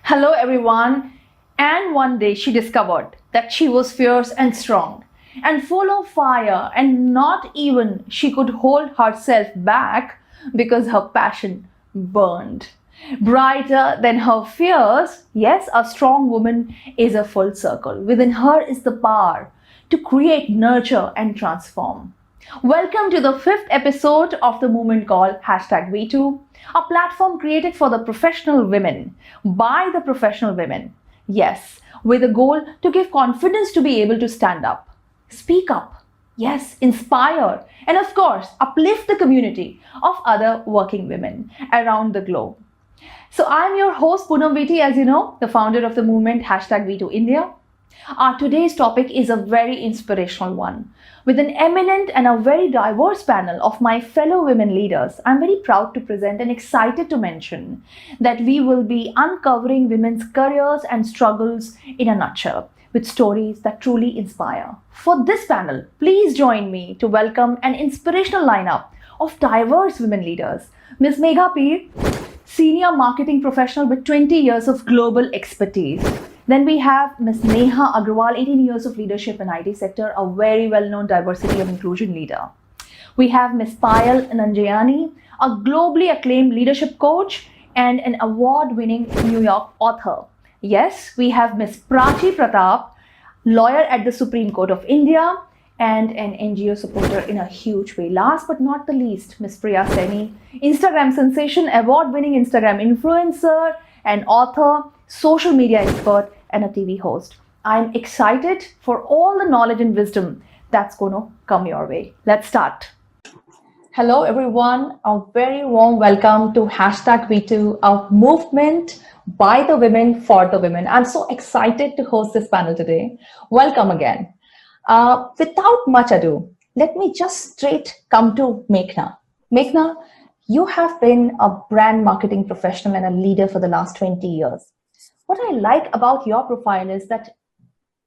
Hello, everyone. And one day she discovered that she was fierce and strong and full of fire, and not even she could hold herself back because her passion burned. Brighter than her fears, yes, a strong woman is a full circle. Within her is the power to create, nurture, and transform. Welcome to the fifth episode of the movement called #WeToo, a platform created for the professional women by the professional women. Yes, with a goal to give confidence to be able to stand up, speak up, yes, inspire, and of course, uplift the community of other working women around the globe. So I'm your host Poonam Vijay, as you know, the founder of the movement #WeToo India. Our today's topic is a very inspirational one. With an eminent and a very diverse panel of my fellow women leaders, I'm very proud to present and excited to mention that we will be uncovering women's careers and struggles in a nutshell, with stories that truly inspire. For this panel, please join me to welcome an inspirational lineup of diverse women leaders. Ms. Megha Peer, Senior Marketing Professional with 20 years of global expertise. Then we have Ms. Neha Agrawal, 18 years of leadership in IT sector, a very well-known diversity and inclusion leader. We have Ms. Payal Nanjiani, a globally acclaimed leadership coach and an award-winning New York author. Yes, we have Ms. Prachi Pratap, lawyer at the Supreme Court of India and an NGO supporter in a huge way. Last but not the least, Ms. Priya Seni, Instagram sensation, award-winning Instagram influencer and author, social media expert, and a TV host. I'm excited for all the knowledge and wisdom that's going to come your way. Let's start. Hello, everyone. A very warm welcome to #WeToo, a movement by the women for the women. I'm so excited to host this panel today. Welcome again. Without much ado, let me just straight come to Meghna. Meghna, you have been a brand marketing professional and a leader for the last 20 years. What I like about your profile is that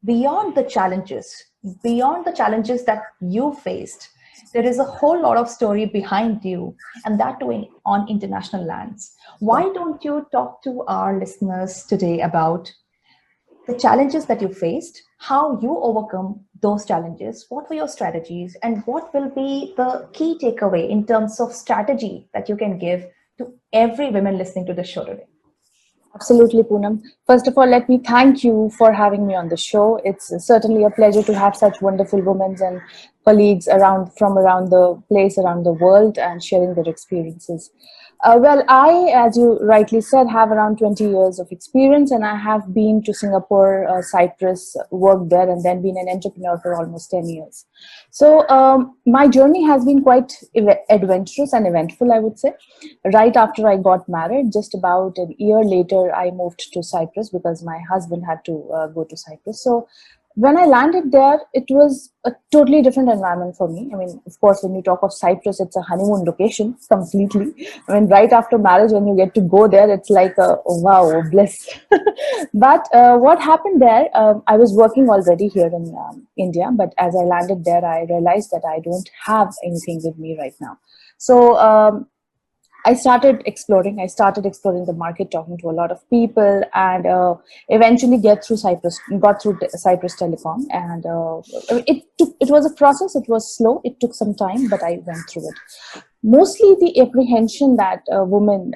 beyond the challenges that you faced, there is a whole lot of story behind you, and that too on international lands. Why don't you talk to our listeners today about the challenges that you faced, how you overcome those challenges, what were your strategies, and what will be the key takeaway in terms of strategy that you can give to every woman listening to the show today? Absolutely, Poonam. First of all, let me thank you for having me on the show. It's certainly a pleasure to have such wonderful women and colleagues from around the place, around the world, and sharing their experiences. Well, I, as you rightly said, have around 20 years of experience, and I have been to Singapore, Cyprus, worked there, and then been an entrepreneur for almost 10 years. So my journey has been quite adventurous and eventful, I would say. Right after I got married, just about a year later, I moved to Cyprus because my husband had to go to Cyprus. So when I landed there, it was a totally different environment for me. I mean, of course, when you talk of Cyprus, it's a honeymoon location completely. I mean, right after marriage, when you get to go there, it's like a wow, bliss. But what happened there, I was working already here in India, but as I landed there, I realized that I don't have anything with me right now. So I started exploring the market, talking to a lot of people, and eventually got through Cyprus Telecom. And it was a process. It was slow. It took some time, but I went through it. Mostly the apprehension that women,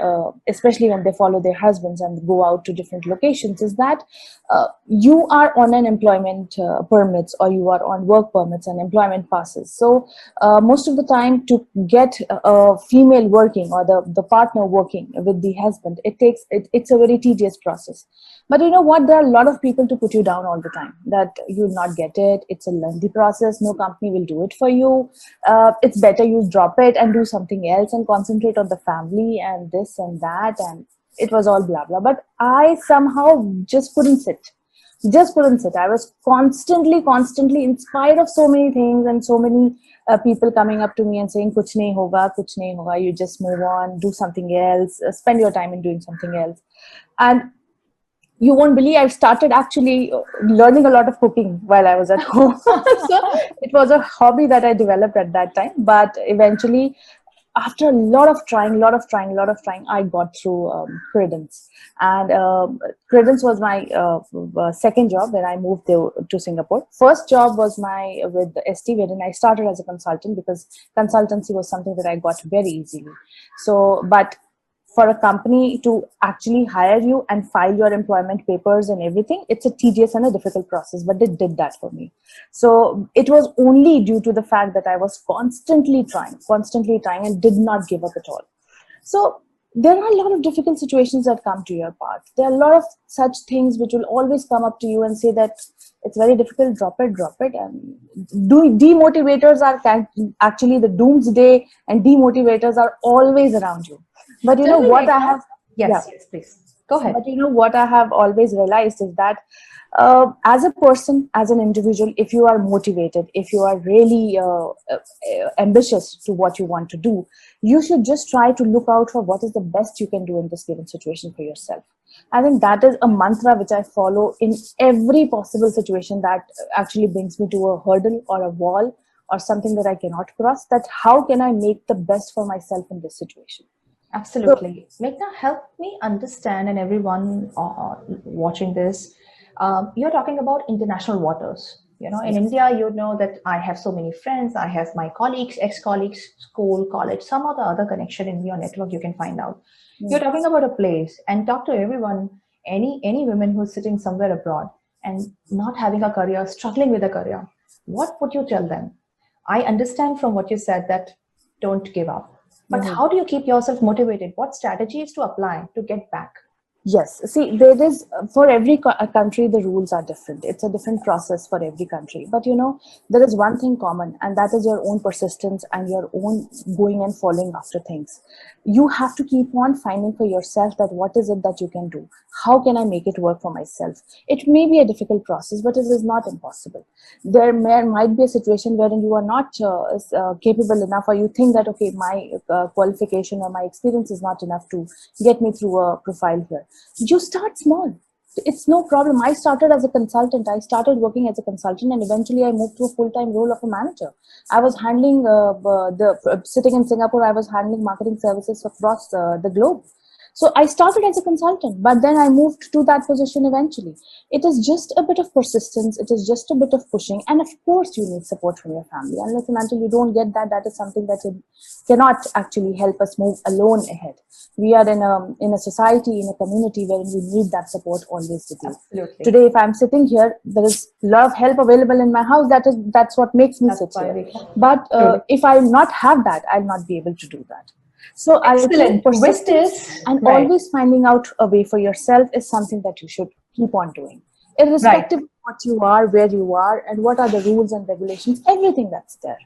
especially when they follow their husbands and go out to different locations, is that you are on an employment permits, or you are on work permits and employment passes. So most of the time, to get a female working, or the partner working with the husband, it's a very tedious process. But you know what? There are a lot of people to put you down all the time, that you'll not get it. It's a lengthy process. No company will do it for you. It's better you drop it and do something else and concentrate on the family and this and that. And it was all blah, blah. But I somehow just couldn't sit. I was constantly inspired of so many things, and so many people coming up to me and saying, kuch nahi hoga, you just move on, do something else, spend your time in doing something else. And you won't believe, I've started actually learning a lot of cooking while I was at home. So it was a hobby that I developed at that time. But eventually after a lot of trying, I got through Credence. And Credence was my second job when I moved to Singapore. First job was my with the ST, wherein I started as a consultant, because consultancy was something that I got very easily. So, but for a company to actually hire you and file your employment papers and everything, it's a tedious and a difficult process, but they did that for me. So it was only due to the fact that I was constantly trying and did not give up at all. So there are a lot of difficult situations that come to your path. There are a lot of such things which will always come up to you and say that it's very difficult, drop it. And demotivators are actually the doomsday, and demotivators are always around you. But you know Tell me, what I Megha. have, Yes, yes, please. Go ahead. but you know what I have always realized is that as a person, as an individual, if you are motivated, if you are really ambitious to what you want to do, you should just try to look out for what is the best you can do in this given situation for yourself. I think that is a mantra which I follow in every possible situation that actually brings me to a hurdle or a wall or something that I cannot cross. That how can I make the best for myself in this situation? So, Absolutely. Meghna, help me understand, and everyone watching this, you're talking about international waters. In yes. India, you know that I have so many friends. I have my colleagues, ex-colleagues, school, college, some or the other connection in your network you can find out. You're Mm. talking about a place, and talk to everyone, any women who's sitting somewhere abroad and not having a career, struggling with a career. What would you tell them? I understand from what you said that don't give up. But Mhm. how do you keep yourself motivated? What strategies to apply to get back? Yes, see, there is for every country the rules are different. It's a different process for every country. But you know, there is one thing common, and that is your own persistence and your own going and following after things. You have to keep on finding for yourself that what is it that you can do? How can I make it work for myself? It may be a difficult process, but it is not impossible. Might be a situation wherein you are not capable enough, or you think that, okay, my qualification or my experience is not enough to get me through a profile here. You start small. It's no problem. I started as a consultant. I started working as a consultant, and eventually I moved to a full-time role of a manager. I was handling sitting in Singapore. I was handling marketing services across the globe. So I started as a consultant, but then I moved to that position eventually. It is just a bit of persistence. It is just a bit of pushing. And of course, you need support from your family. Unless and until you don't get that, that is something that cannot actually help us move alone ahead. We are in a society, in a community where we need that support always with you. Absolutely. Today, if I'm sitting here, there is love, help available in my house. That's what makes me sit Why here. we can. But Truly. if I not have that, I'll not be able to do that. So I think Excellent. With persistence this, and right, always finding out a way for yourself is something that you should keep on doing, right. irrespective of what you are, where you are, and what are the rules and regulations, everything that's there.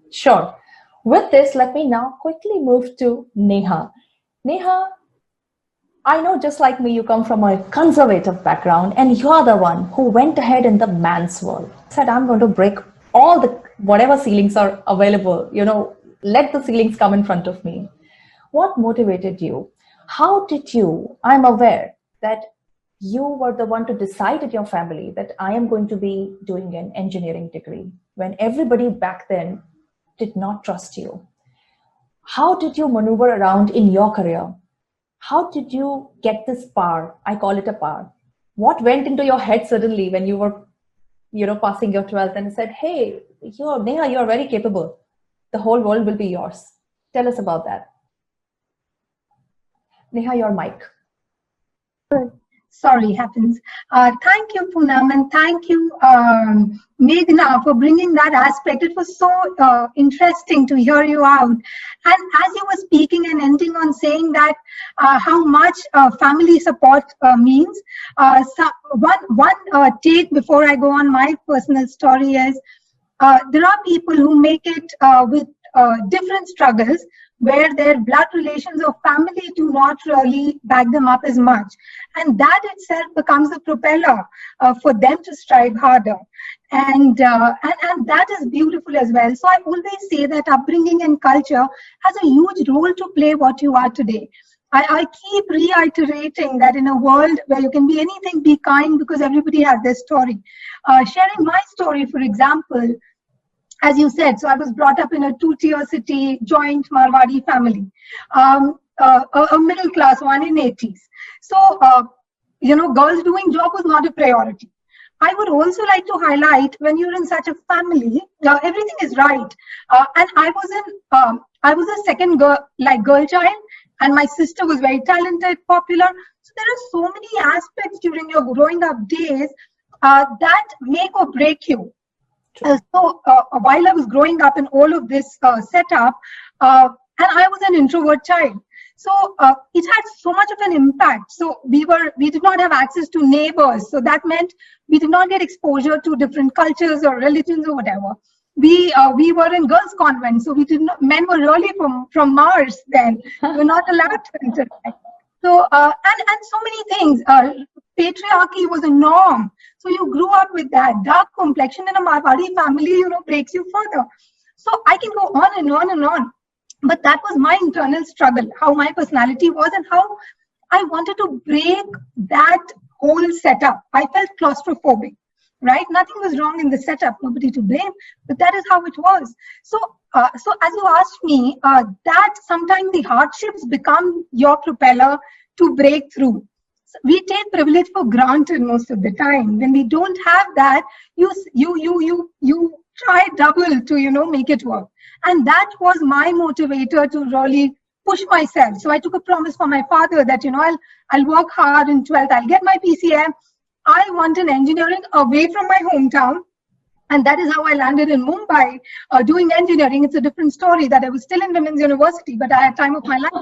Sure. With this, let me now quickly move to Neha. Neha, I know just like me, you come from a conservative background, and you're the one who went ahead in the man's world. Said, I'm going to break all the whatever ceilings are available, let the ceilings come in front of me. What motivated you? How did you? I'm aware that you were the one to decide at your family that I am going to be doing an engineering degree when everybody back then did not trust you. How did you maneuver around in your career? How did you get this power? I call it a power. What went into your head suddenly when you were, passing your 12th and said, hey, Neha, you're very capable. The whole world will be yours. Tell us about that. Neha, your mic. Sorry, happens. Thank you, Poonam, and thank you, Meghna, for bringing that aspect. It was so interesting to hear you out. And as you were speaking and ending on saying that how much family support means, one take before I go on my personal story is there are people who make it with different struggles where their blood relations or family do not really back them up as much. And that itself becomes a propeller for them to strive harder. And that is beautiful as well. So I always say that upbringing and culture has a huge role to play what you are today. I keep reiterating that in a world where you can be anything, be kind, because everybody has their story. Sharing my story, for example, as you said, so I was brought up in a two-tier city, joint Marwadi family, a middle class one in 80s. So, girls doing job was not a priority. I would also like to highlight, when you're in such a family, everything is right. And I was a second girl child, and my sister was very talented, popular. So there are so many aspects during your growing up days that make or break you. While I was growing up in all of this setup, and I was an introvert child, so it had so much of an impact. So we did not have access to neighbors, so that meant we did not get exposure to different cultures or religions or whatever. We were in girls' convents, so we did not. Men were really from Mars then. We were not allowed to interact. So and so many things. Patriarchy was a norm. So you grew up with that. Dark complexion in a Marwadi family, breaks you further. So I can go on and on and on. But that was my internal struggle, how my personality was and how I wanted to break that whole setup. I felt claustrophobic, right? Nothing was wrong in the setup, nobody to blame, but that is how it was. So as you asked me, that sometimes the hardships become your propeller to break through. So we take privilege for granted most of the time. When we don't have that, you try double to make it work. And that was my motivator to really push myself. So I took a promise from my father that I'll work hard in 12th, I'll get my PCM. I want an engineering away from my hometown. And that is how I landed in Mumbai doing engineering. It's a different story that I was still in Women's University, but I had time of my life.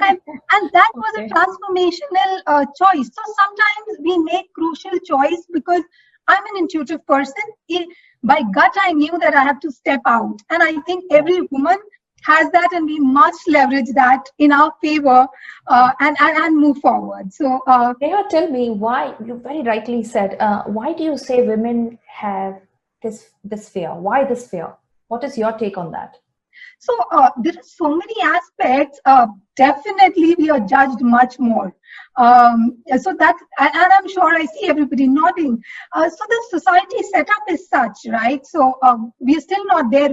And that was a transformational choice. So sometimes we make crucial choice because I'm an intuitive person. By gut, I knew that I have to step out. And I think every woman has that, and we must leverage that in our favor and move forward. So, Neha, tell me why, you very rightly said, why do you say women have this fear? Why this fear? What is your take on that? So there are so many aspects. Definitely, we are judged much more. So that, and I'm sure I see everybody nodding. So the society setup is such, right? So we are still not there.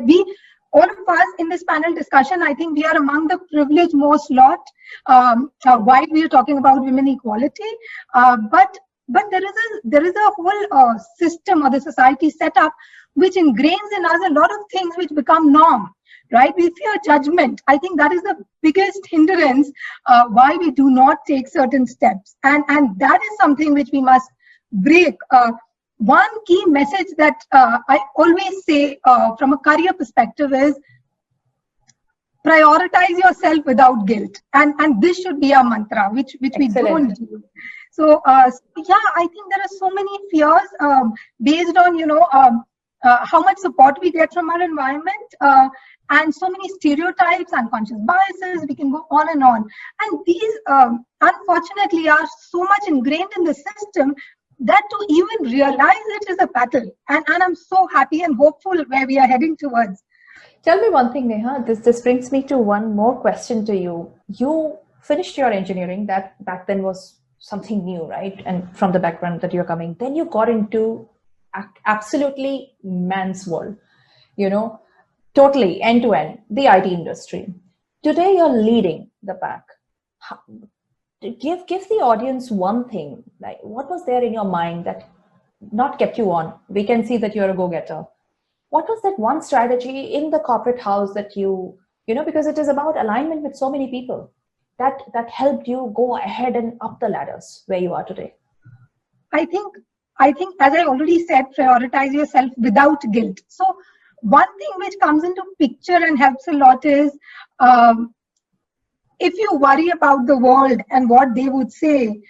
All of us in this panel discussion, I think we are among the privileged most lot. While we are talking about women equality, but there is a whole system or the society setup which ingrains in us a lot of things which become norm. Right? We fear judgment. I think that is the biggest hindrance why we do not take certain steps. And that is something which we must break. One key message that I always say from a career perspective is prioritize yourself without guilt. And this should be our mantra, which we don't do. So, I think there are so many fears based on, how much support we get from our environment. And so many stereotypes, unconscious biases, we can go on. And these, unfortunately, are so much ingrained in the system that to even realize it is a battle. And I'm so happy and hopeful where we are heading towards. Tell me one thing, Neha. This brings me to one more question to you. You finished your engineering. That back then was something new, right? And from the background that you're coming. Then you got into absolutely man's world, totally end-to-end, the IT industry. Today, you're leading the pack. Give the audience one thing, like what was there in your mind that not kept you on? We can see that you're a go-getter. What was that one strategy in the corporate house that you because it is about alignment with so many people, that helped you go ahead and up the ladders where you are today? I think, as I already said, prioritize yourself without guilt. So one thing which comes into picture and helps a lot is if you worry about the world and what they would say,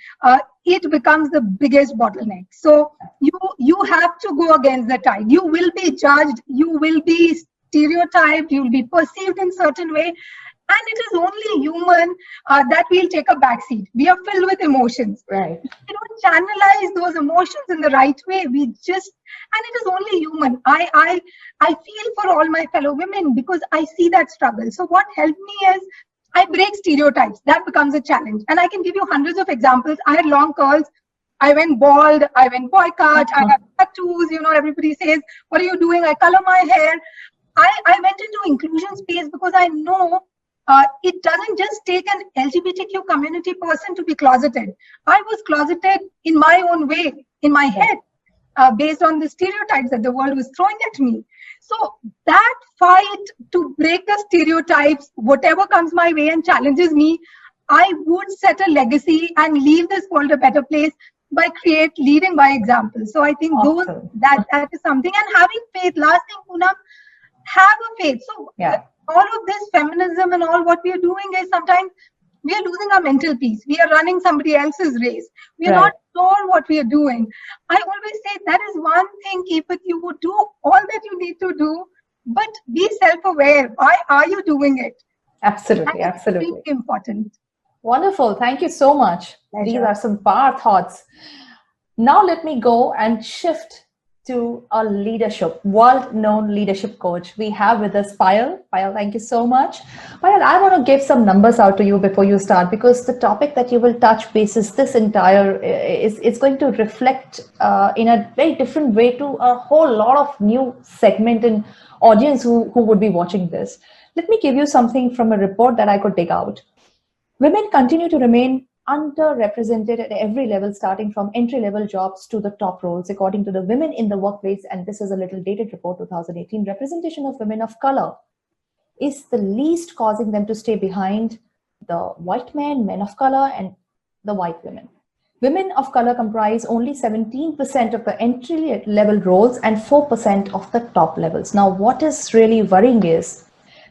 it becomes the biggest bottleneck. So you have to go against the tide. You will be judged, you will be stereotyped, you will be perceived in certain way. And it is only human that we'll take a backseat. We are filled with emotions. Right. We don't channelize those emotions in the right way. And it is only human. I feel for all my fellow women because I see that struggle. So what helped me is I break stereotypes. That becomes a challenge. And I can give you hundreds of examples. I had long curls. I went bald, I went boy cut, I have tattoos, everybody says, what are you doing? I color my hair. I went into inclusion space because I know it doesn't just take an LGBTQ community person to be closeted. I was closeted in my own way, in my head, based on the stereotypes that the world was throwing at me. So that fight to break the stereotypes, whatever comes my way and challenges me, I would set a legacy and leave this world a better place by leading by example. So I think Awesome. that is something. And having faith, last thing, Poonam, have a faith. So all of this feminism and all what we are doing is sometimes we are losing our mental peace. We are running somebody else's race. We are not sure what we are doing. I always say that is one thing, keep it. You would do all that you need to do, but be self-aware. Why are you doing it? Absolutely, That is absolutely. extremely important. Wonderful. Thank you so much. Pleasure. These are some power thoughts. Now let me go and shift to a world-known leadership coach. We have with us Payal. Payal, thank you so much. Payal, I want to give some numbers out to you before you start, because the topic that you will touch bases this entire is going to reflect in a very different way to a whole lot of new segment and audience who would be watching this. Let me give you something from a report that I could dig out. Women continue to remain underrepresented at every level, starting from entry-level jobs to the top roles, according to the Women in the Workplace, and this is a little dated report, 2018. Representation of women of color is the least, causing them to stay behind the white men of color, and the white women. Women of color comprise only 17% of the entry-level roles and 4% of the top levels. Now, what is really worrying is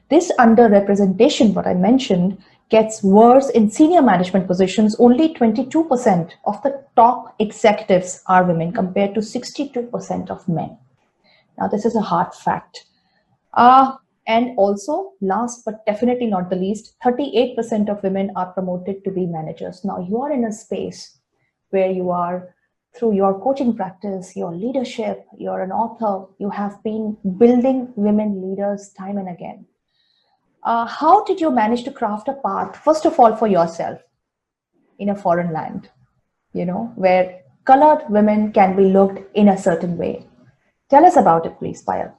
this underrepresentation, what I mentioned, gets worse in senior management positions. Only 22% of the top executives are women compared to 62% of men. Now, this is a hard fact. And also, last but definitely not the least, 38% of women are promoted to be managers. Now, you are in a space where you are, through your coaching practice, your leadership, you're an author, you have been building women leaders time and again. How did you manage to craft a path, first of all, for yourself in a foreign land, where colored women can be looked in a certain way? Tell us about it, please, Payal.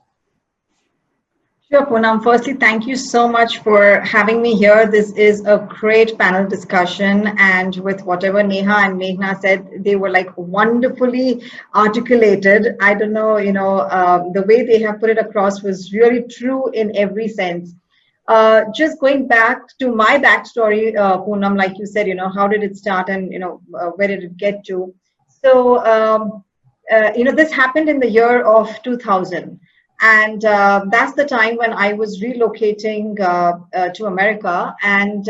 Sure, Poonam. Firstly, thank you so much for having me here. This is a great panel discussion, and with whatever Neha and Meghna said, they were like wonderfully articulated. I don't know, the way they have put it across was really true in every sense. Just going back to my backstory, Poonam, like you said, how did it start and, where did it get to? So, this happened in the year of 2000. And that's the time when I was relocating to America. And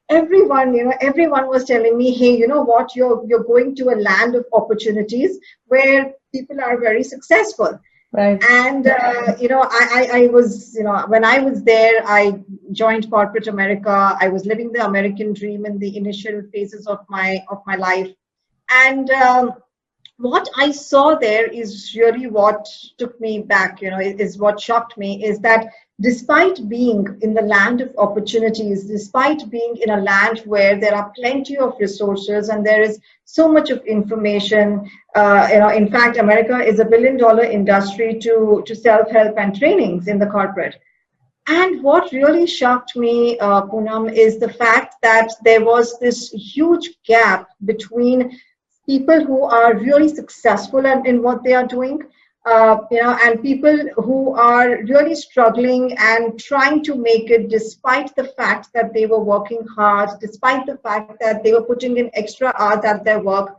everyone was telling me, hey, you know what, you're going to a land of opportunities where people are very successful. Right. And, I was, when I was there, I joined corporate America. I was living the American dream in the initial phases of my life. And what I saw there is really what took me back, is what shocked me, is that despite being in the land of opportunities, despite being in a land where there are plenty of resources and there is so much of information, in fact, America is $1 billion industry to self-help and trainings in the corporate. And what really shocked me, Poonam, is the fact that there was this huge gap between people who are really successful in what they are doing, and people who are really struggling and trying to make it despite the fact that they were working hard, despite the fact that they were putting in extra hours at their work.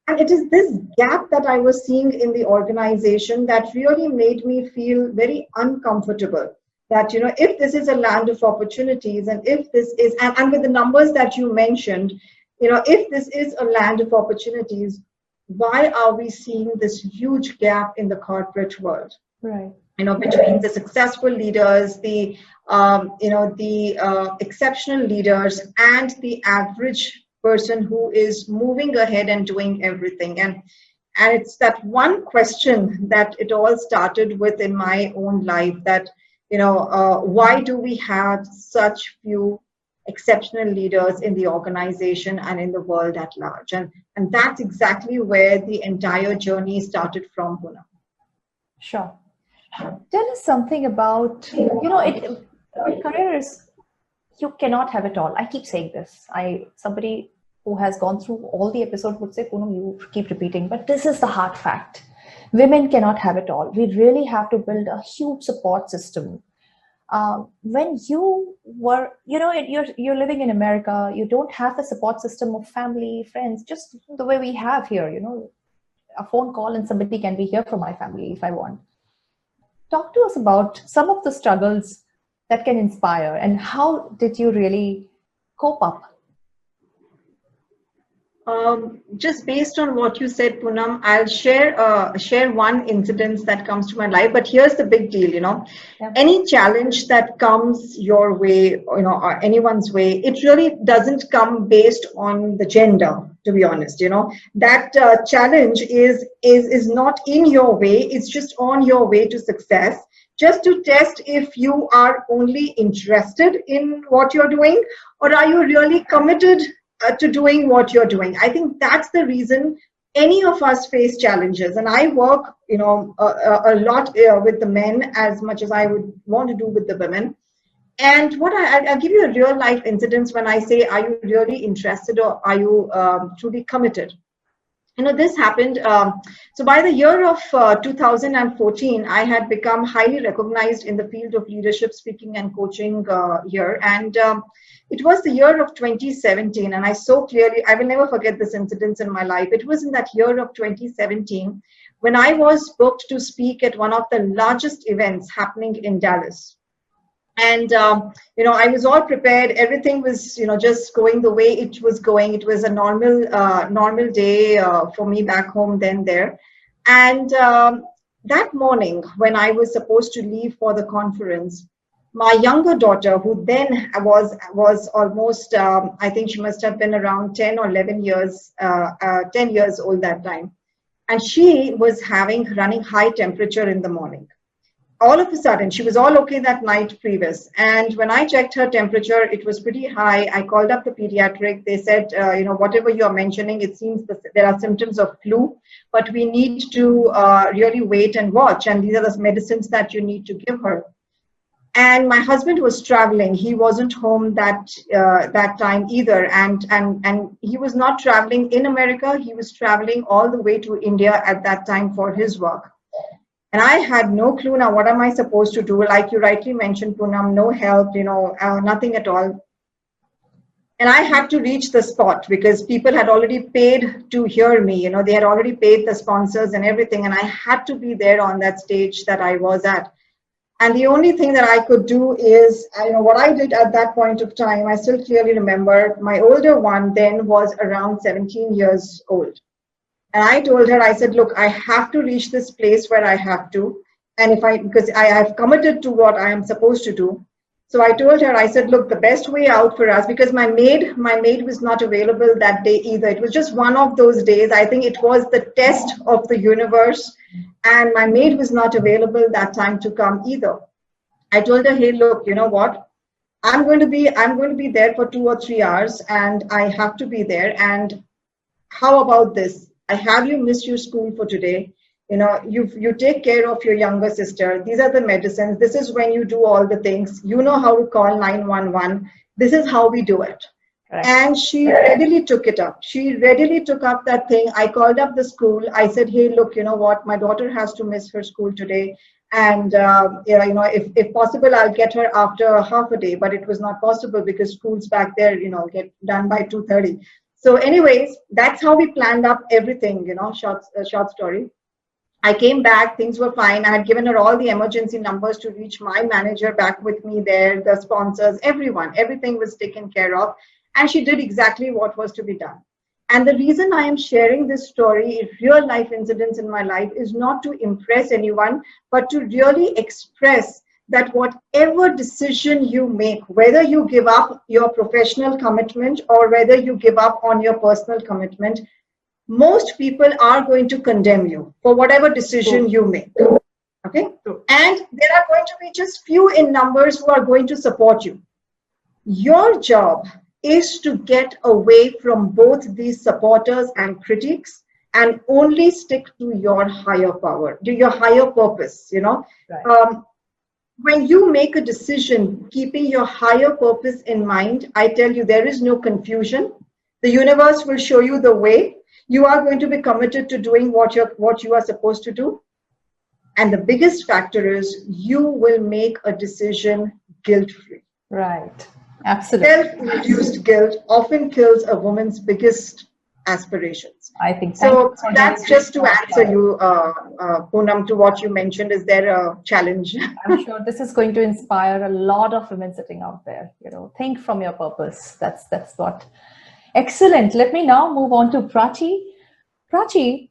And it is this gap that I was seeing in the organization that really made me feel very uncomfortable. That, if this is a land of opportunities, and if this is, and with the numbers that you mentioned, if this is a land of opportunities, why are we seeing this huge gap in the corporate world? Right. Between the successful leaders, the exceptional leaders, and the average person who is moving ahead and doing everything. And it's that one question that it all started with in my own life, that, why do we have such few exceptional leaders in the organization and in the world at large. And that's exactly where the entire journey started from, Poonam. Sure. Tell us something about, careers, you cannot have it all. I keep saying this. Somebody who has gone through all the episodes would say, Poonam, you keep repeating, but this is the hard fact. Women cannot have it all. We really have to build a huge support system. When you were, you're living in America, you don't have the support system of family, friends, just the way we have here, a phone call and somebody can be here for my family if I want. Talk to us about some of the struggles that can inspire, and how did you really cope up? Just based on what you said, Poonam, I'll share one incident that comes to my life. But here's the big deal, Yeah. Any challenge that comes your way, or anyone's way, it really doesn't come based on the gender. To be honest, that challenge is not in your way. It's just on your way to success, just to test if you are only interested in what you're doing, or are you really committed to doing what you're doing. I think that's the reason any of us face challenges. And I work, a lot with the men as much as I would want to do with the women. And what I'll give you a real life incident when I say, are you really interested, or are you truly committed? This happened. So by the year of 2014, I had become highly recognized in the field of leadership, speaking and coaching here. And it was the year of 2017. And I will never forget this incident in my life. It was in that year of 2017 when I was booked to speak at one of the largest events happening in Dallas. And, I was all prepared. Everything was, just going the way it was going. It was a normal day for me back home then there. And that morning when I was supposed to leave for the conference, my younger daughter, who then was almost, I think she must have been around 10 or 11 years, 10 years old that time. And she was running high temperature in the morning. All of a sudden, she was all okay that night previous. And when I checked her temperature, it was pretty high. I called up the pediatric. They said, whatever you're mentioning, it seems there are symptoms of flu, but we need to really wait and watch. And these are the medicines that you need to give her. And my husband was traveling. He wasn't home that time either. And he was not traveling in America. He was traveling all the way to India at that time for his work. And I had no clue now, what am I supposed to do? Like you rightly mentioned, Poonam, no help, nothing at all. And I had to reach the spot because people had already paid to hear me. They had already paid the sponsors and everything. And I had to be there on that stage that I was at. And the only thing that I could do is, what I did at that point of time, I still clearly remember, my older one then was around 17 years old. And I told her, I said, look, I have to reach this place where I have to. And because I have committed to what I am supposed to do. So I told her, I said, look, the best way out for us, because my maid was not available that day either. It was just one of those days. I think it was the test of the universe. And my maid was not available that time to come either. I told her, hey, look, you know what? I'm going to be there for 2 or 3 hours and I have to be there. And how about this? I have you miss your school for today. You take care of your younger sister. These are the medicines. This is when you do all the things. You know how to call 911. This is how we do it. Right. And she readily took it up. She readily took up that thing. I called up the school. I said, hey, look, you know what? My daughter has to miss her school today. And, if possible, I'll get her after half a day. But it was not possible because schools back there, get done by 2:30. So anyways, that's how we planned up everything, short story. I came back, things were fine. I had given her all the emergency numbers to reach my manager back with me there, the sponsors, everything was taken care of. And she did exactly what was to be done. And the reason I am sharing this story, real life incidents in my life, is not to impress anyone, but to really express that whatever decision you make, whether you give up your professional commitment or whether you give up on your personal commitment, most people are going to condemn you for whatever decision you make. Okay? And there are going to be just few in numbers who are going to support you. Your job is to get away from both these supporters and critics and only stick to your higher power, to your higher purpose, Right. When you make a decision keeping your higher purpose in mind, I tell you, there is no confusion. The universe will show you the way. You are going to be committed to doing what you are supposed to do. And the biggest factor is you will make a decision guilt-free. Right. Absolutely. Self-induced guilt often kills a woman's biggest aspirations. I think So that's just to answer you, Poonam, to what you mentioned. Is there a challenge? I'm sure this is going to inspire a lot of women sitting out there. Think from your purpose. That's what. Excellent. Let me now move on to Prachi. Prachi,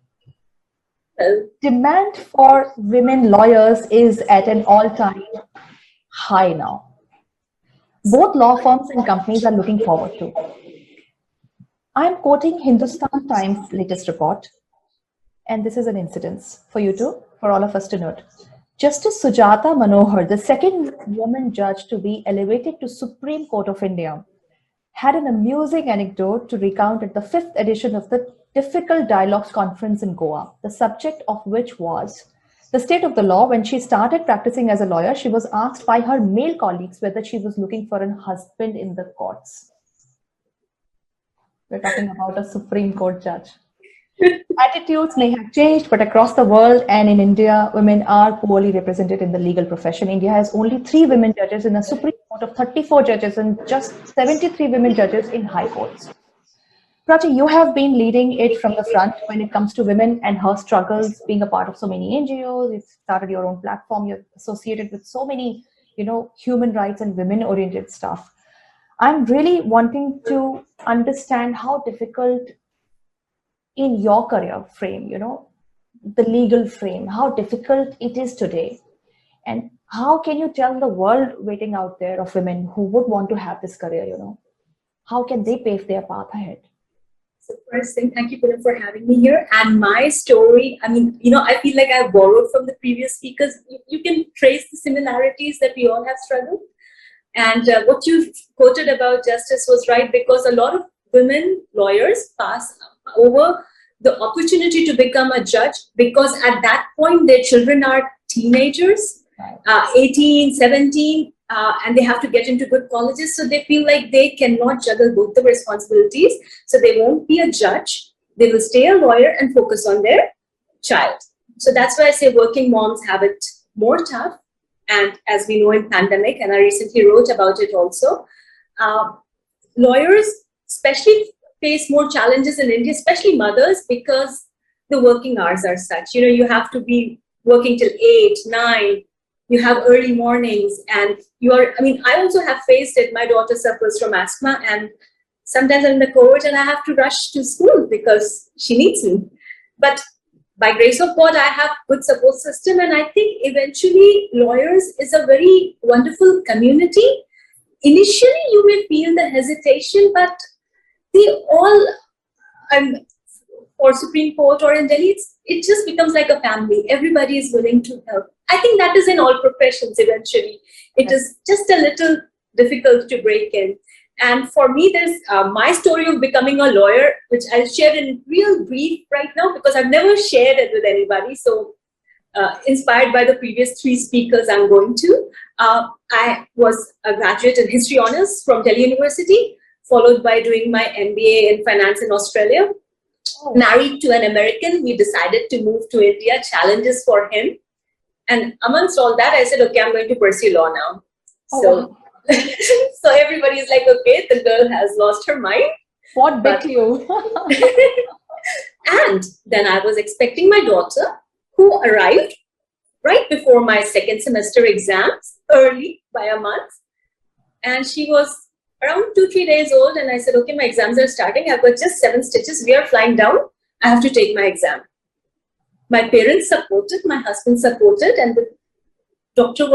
demand for women lawyers is at an all-time high now. Both law firms and companies are looking forward to. I am quoting Hindustan Times latest report, and this is an incidence for all of us to note. Justice Sujata Manohar, the second woman judge to be elevated to Supreme Court of India, had an amusing anecdote to recount at the 5th edition of the Difficult Dialogues Conference in Goa, the subject of which was the state of the law. When she started practicing as a lawyer, she was asked by her male colleagues whether she was looking for a husband in the courts. We're talking about a Supreme Court judge. Attitudes may have changed, but across the world and in India, women are poorly represented in the legal profession. India has only 3 women judges in the Supreme Court of 34 judges and just 73 women judges in high courts. Prachi, you have been leading it from the front when it comes to women and her struggles, being a part of so many NGOs. You've started your own platform. You're associated with so many, human rights and women-oriented stuff. I'm really wanting to understand how difficult in your career frame, the legal frame, how difficult it is today. And how can you tell the world waiting out there of women who would want to have this career, how can they pave their path ahead? So first thing, thank you, Poonam, for having me here. And my story, I feel like I borrowed from the previous speakers. You can trace the similarities that we all have struggled. And what you quoted about justice was right, because a lot of women lawyers pass over the opportunity to become a judge because at that point their children are teenagers, 18, 17, and they have to get into good colleges. So they feel like they cannot juggle both the responsibilities. So they won't be a judge. They will stay a lawyer and focus on their child. So that's why I say working moms have it more tough. And as we know in pandemic, and I recently wrote about it also, lawyers especially face more challenges in India, especially mothers, because the working hours are such. You have to be working till 8, 9, you have early mornings, and I also have faced it. My daughter suffers from asthma, and sometimes I'm in the court and I have to rush to school because she needs me. But by grace of God, I have good support system, and I think eventually lawyers is a very wonderful community. Initially, you may feel the hesitation, but they all, or Supreme Court or in Delhi, it just becomes like a family. Everybody is willing to help. I think that is in all professions eventually. It is just a little difficult to break in. And for me, there's my story of becoming a lawyer, which I'll share in real brief right now because I've never shared it with anybody. So inspired by the previous 3 speakers I'm going to. I was a graduate in history honors from Delhi University, followed by doing my MBA in finance in Australia. Oh. Married to an American, we decided to move to India, challenges for him. And amongst all that, I said, okay, I'm going to pursue law now. Oh, so. Wow. So everybody is like, okay, the girl has lost her mind. What bit you? And then I was expecting my daughter, who arrived right before my second semester exams, early by a month. And she was around 2-3 days old. And I said, okay, my exams are starting. I've got just 7 stitches. We are flying down. I have to take my exam. My parents supported, my husband supported, and the doctor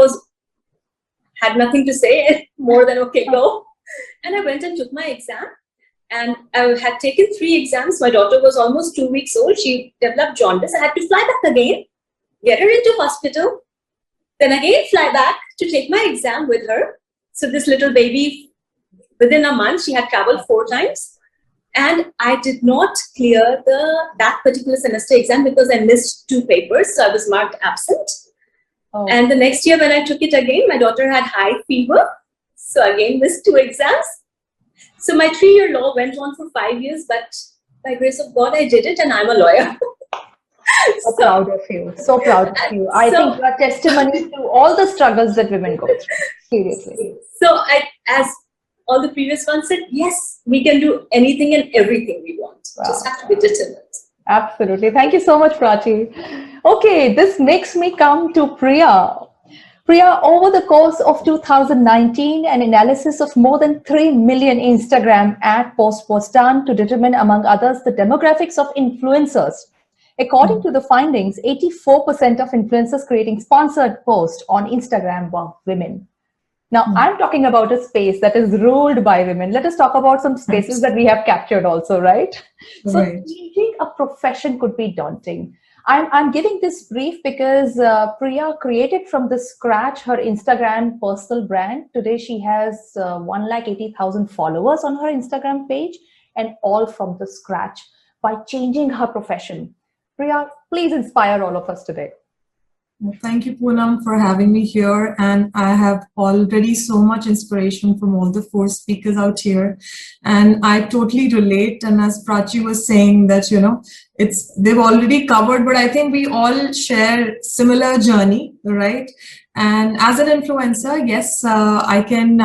had nothing to say more than, okay, go. And I went and took my exam. And I had taken 3 exams. My daughter was almost 2 weeks old. She developed jaundice. I had to fly back again, get her into hospital, then again fly back to take my exam with her. So this little baby within a month, she had traveled 4 times. And I did not clear that particular semester exam because I missed 2 papers. So I was marked absent. Oh. And the next year when I took it again, my daughter had high fever. So again, missed 2 exams. So my 3-year law went on for 5 years, but by grace of God, I did it and I'm a lawyer. So proud of you. So proud of you. I think you are testimony to all the struggles that women go through. Seriously. So as all the previous ones said, yes, we can do anything and everything we want. Wow. Just have to be determined. Absolutely. Thank you so much, Prachi. Okay, this makes me come to Priya. Priya, over the course of 2019, an analysis of more than 3 million Instagram ad posts was done to determine, among others, the demographics of influencers. According to the findings, 84% of influencers creating sponsored posts on Instagram were women. Now, I'm talking about a space that is ruled by women. Let us talk about some spaces that we have captured also, right? So changing a profession could be daunting. I'm giving this brief because Priya created from the scratch her Instagram personal brand. Today, she has 180,000 followers on her Instagram page, and all from the scratch by changing her profession. Priya, please inspire all of us today. Well, thank you, Poonam, for having me here. And I have already so much inspiration from all the 4 speakers out here. And I totally relate. And as Prachi was saying that, they've already covered, but I think we all share similar journey, right? And as an influencer, yes, I can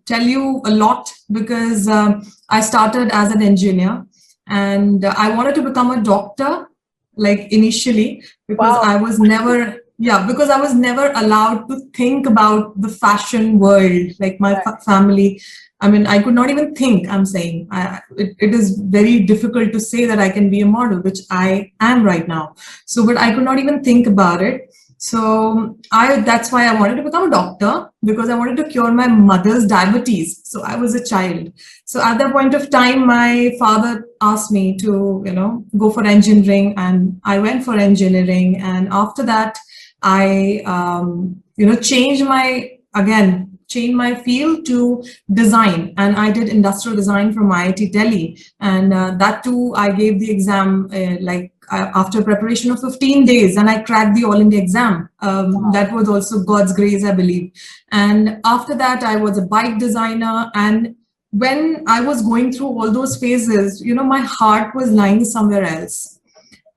tell you a lot because I started as an engineer and I wanted to become a doctor, like initially, because I was never allowed to think about the fashion world, like my family. I mean, I could not even think, I'm saying. It is very difficult to say that I can be a model, which I am right now. So, but I could not even think about it. So that's why I wanted to become a doctor, because I wanted to cure my mother's diabetes. So I was a child. So at that point of time, my father asked me to, go for engineering, and I went for engineering. And after that, I, changed my field to design, and I did industrial design from IIT Delhi, and that too I gave the exam after preparation of 15 days, and I cracked the All India exam. That was also God's grace, I believe. And after that, I was a bike designer, and when I was going through all those phases, my heart was lying somewhere else.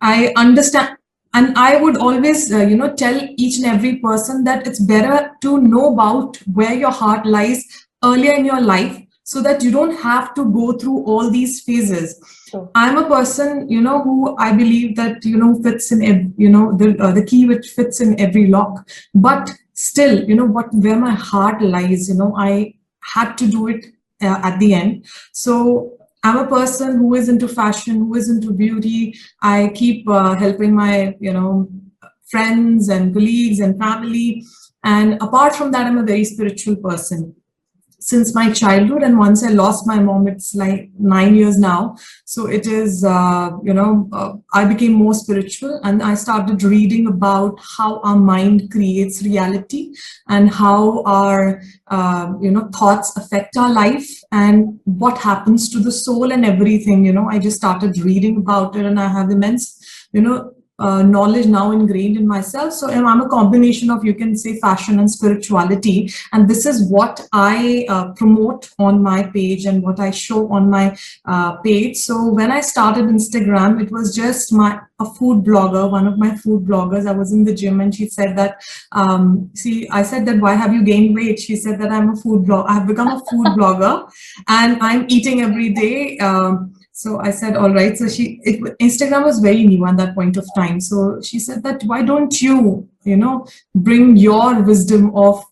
I understand. And I would always, tell each and every person that it's better to know about where your heart lies earlier in your life, so that you don't have to go through all these phases. Sure. I'm a person, who I believe that, fits in, the key which fits in every lock. But still, where my heart lies, I had to do it at the end. So I'm a person who is into fashion, who is into beauty. I keep helping my, friends and colleagues and family. And apart from that, I'm a very spiritual person since my childhood. And once I lost my mom, it's like 9 years now. So it is, I became more spiritual, and I started reading about how our mind creates reality and how our, thoughts affect our life and what happens to the soul and everything. I just started reading about it, and I have immense, knowledge now ingrained in myself. So I'm a combination of, you can say, fashion and spirituality. And this is what I promote on my page and what I show on my page. So when I started Instagram, it was just a food blogger, one of my food bloggers. I was in the gym, and she said that, I said that, why have you gained weight? She said that I'm a food blogger. I have become a food blogger, and I'm eating every day. So I said, all right. So Instagram was very new at that point of time. So she said that, why don't you, bring your wisdom of,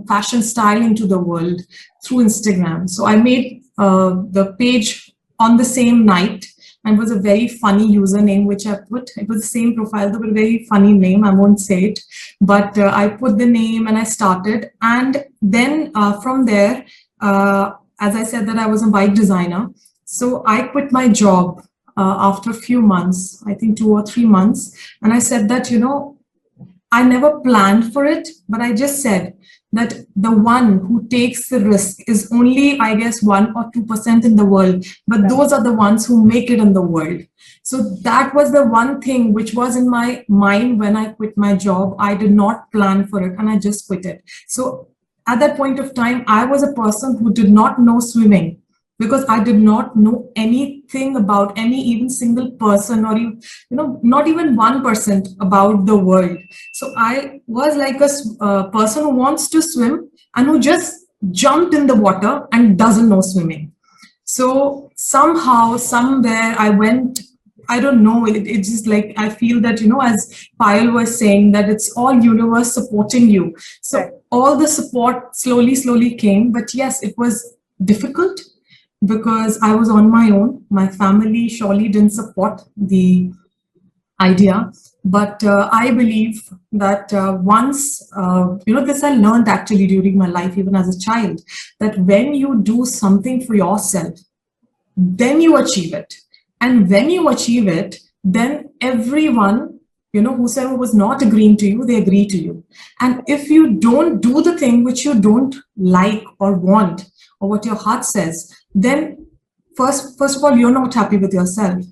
fashion style into the world through Instagram. So I made the page on the same night, and it was a very funny username, which I put. It was the same profile, but a very funny name. I won't say it, but I put the name and I started. And then from there, as I said that I was a bike designer. So I quit my job after a few months, I think 2 or 3 months. And I said that, I never planned for it, but I just said that the one who takes the risk is only, I guess, 1 or 2% in the world, but those are the ones who make it in the world. So that was the one thing which was in my mind when I quit my job. I did not plan for it and I just quit it. So at that point of time, I was a person who did not know swimming, because I did not know anything about any even single person, or not even 1% about the world. So I was like a person who wants to swim and who just jumped in the water and doesn't know swimming. So somehow, somewhere I went, I don't know, it's just like, I feel that, as Payal was saying, that it's all universe supporting you. So all the support slowly came. But yes, it was difficult, because I was on my own. My family surely didn't support the idea. But I believe that once, this I learned actually during my life, even as a child, that when you do something for yourself, then you achieve it. And when you achieve it, then everyone, whoever was not agreeing to you, they agree to you. And if you don't do the thing which you don't like or want, or what your heart says, then first of all, you're not happy with yourself.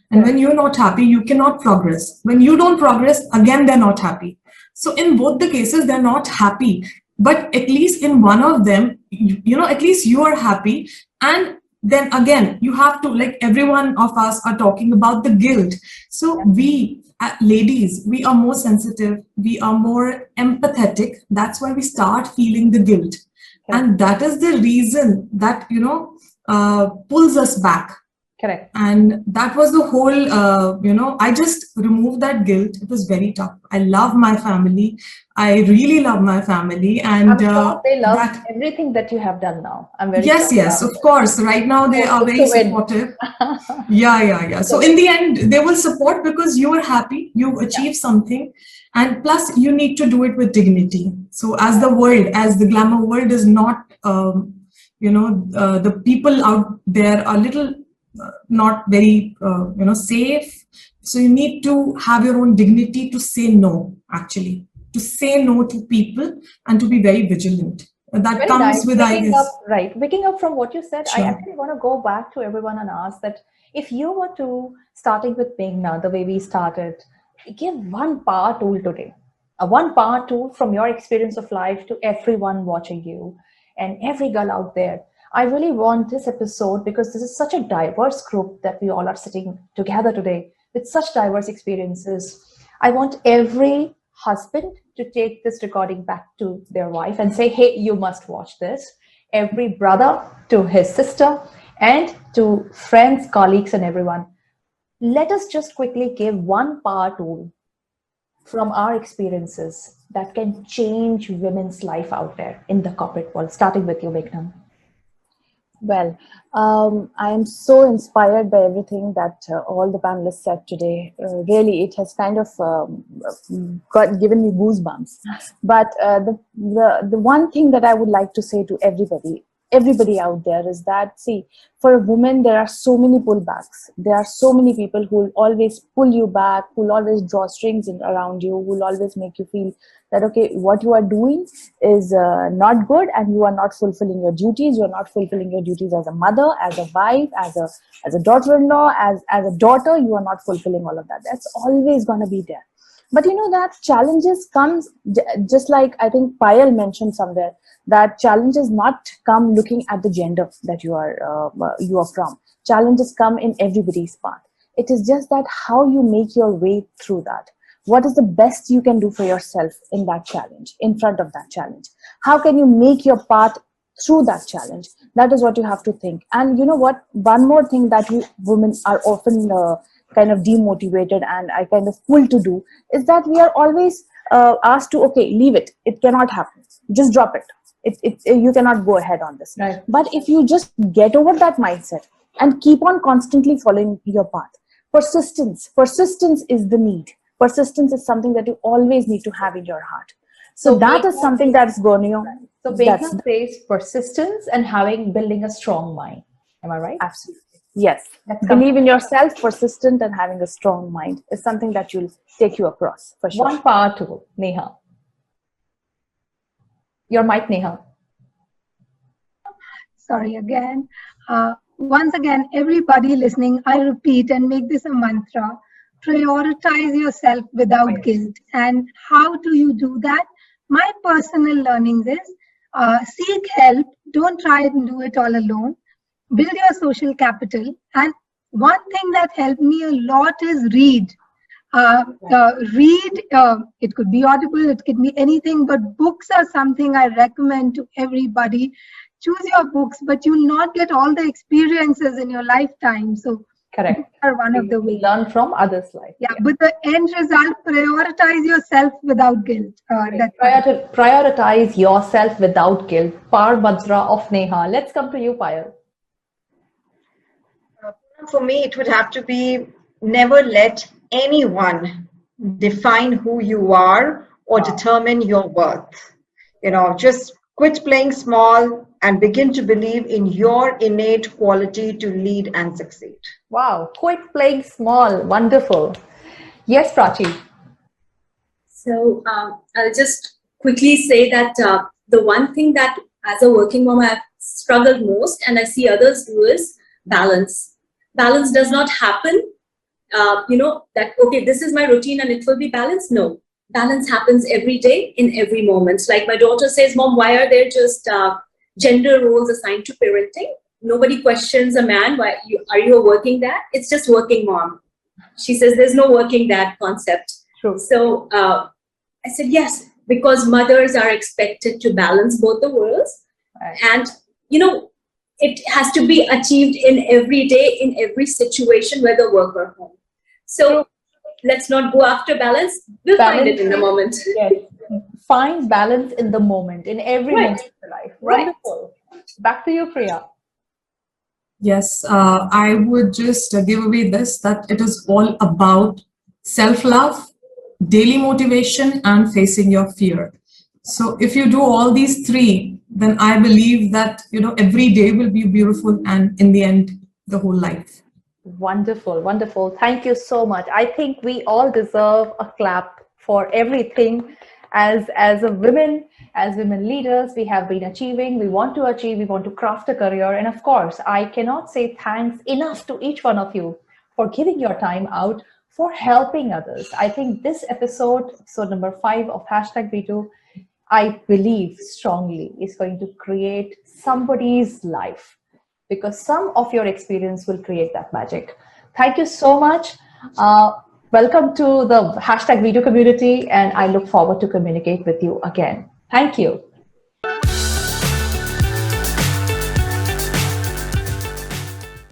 And when you're not happy, you cannot progress. When you don't progress, again, they're not happy. So in both the cases, they're not happy. But at least in one of them, at least you are happy. And then again, you have to, like every one of us are talking about the guilt. So we, ladies, we are more sensitive. We are more empathetic. That's why we start feeling the guilt. And that is the reason that, pulls us back. Correct. And that was the whole, I just removed that guilt. It was very tough. I love my family. I really love my family. And I'm sure they love everything that you have done now. I'm very Yes, of course. Right now, they are very supportive. Yeah. So in the end, they will support, because you are happy, you achieve something. And plus, you need to do it with dignity. So as the glamour world is not, the people out there are little not very, safe. So you need to have your own dignity to say no, actually. To say no to people and to be very vigilant. That very comes nice. With, I guess. Picking up from what you said, sure. I actually want to go back to everyone and ask that if you were to, starting with Meghna, the way we started, give one power tool today, one power tool from your experience of life to everyone watching you and every girl out there. I really want this episode, because this is such a diverse group that we all are sitting together today with such diverse experiences. I want every husband to take this recording back to their wife and say, hey, you must watch this. Every brother to his sister, and to friends, colleagues, and everyone. Let us just quickly give one power tool from our experiences that can change women's life out there in the corporate world, starting with you, Meghna. Well, I am so inspired by everything that all the panelists said today. Really, it has kind of given me goosebumps. But the one thing that I would like to say to everybody out there is that, see, for a woman, there are so many pullbacks. There are so many people who will always pull you back, who will always draw strings around you, who will always make you feel that, okay, what you are doing is not good, and you are not fulfilling your duties. You're not fulfilling your duties as a mother, as a wife, as a daughter-in-law, as a daughter. You are not fulfilling all of that. That's always going to be there. But that challenges comes, just like I think Payal mentioned somewhere, that challenges not come looking at the gender that you are from. Challenges come in everybody's path. It is just that how you make your way through that. What is the best you can do for yourself in that challenge, in front of that challenge? How can you make your path through that challenge? That is what you have to think. And you know what? One more thing that we women are often kind of demotivated and I kind of pull to do is that we are always asked to, okay, leave it. It cannot happen. Just drop it. You cannot go ahead on this. Right. But if you just get over that mindset and keep on constantly following your path, persistence is the need. Persistence is something that you always need to have in your heart. So that is something that's going on. So Meghna says persistence and building a strong mind. Am I right? Absolutely. Yes. Believe in yourself, persistent, and having a strong mind is something that will take you across for sure. One power tool, Neha. Your mic, Neha. Sorry again. Once again, everybody listening, I repeat and make this a mantra. Prioritize yourself without guilt. And how do you do that? My personal learnings is seek help. Don't try and do it all alone. Build your social capital. And one thing that helped me a lot is read. Read, it could be audible, it could be anything, but books are something I recommend to everybody. Choose your books, but you'll not get all the experiences in your lifetime. So Correct. books are one of the We ways. learn from others' life. Yeah, but the end result, prioritize yourself without guilt. That's Prioritize yourself without guilt. Par mantra of Neha. Let's come to you, Payal. For me, it would have to be never let anyone define who you are or determine your worth. Just quit playing small and begin to believe in your innate quality to lead and succeed. Wow, quit playing small. Wonderful. Yes, Prachi. So I'll just quickly say that the one thing that as a working mom I've struggled most, and I see others do, is balance. Balance does not happen, that, okay, this is my routine and it will be balanced. No, balance happens every day in every moment. Like my daughter says, Mom, why are there just gender roles assigned to parenting? Nobody questions a man. Why are you a working dad? It's just working mom. She says there's no working dad concept. True. So I said, yes, because mothers are expected to balance both the worlds. Right. And, it has to be achieved in every day, in every situation, whether work or home. So let's not go after balance. We'll find it in the moment. Yes. Find balance in the moment, in every moment of your life. Wonderful. Back to you, Priya. Yes, I would just give away this, that it is all about self-love, daily motivation, and facing your fear. So if you do all these three, then I believe that, every day will be beautiful, and in the end, the whole life. Wonderful, wonderful. Thank you so much. I think we all deserve a clap for everything as women leaders we have been achieving, we want to achieve, we want to craft a career. And of course, I cannot say thanks enough to each one of you for giving your time out, for helping others. I think this episode number 5 of #B2, I believe strongly is going to create somebody's life, because some of your experience will create that magic. Thank you so much. Welcome to the #B2 community, and I look forward to communicate with you again. Thank you.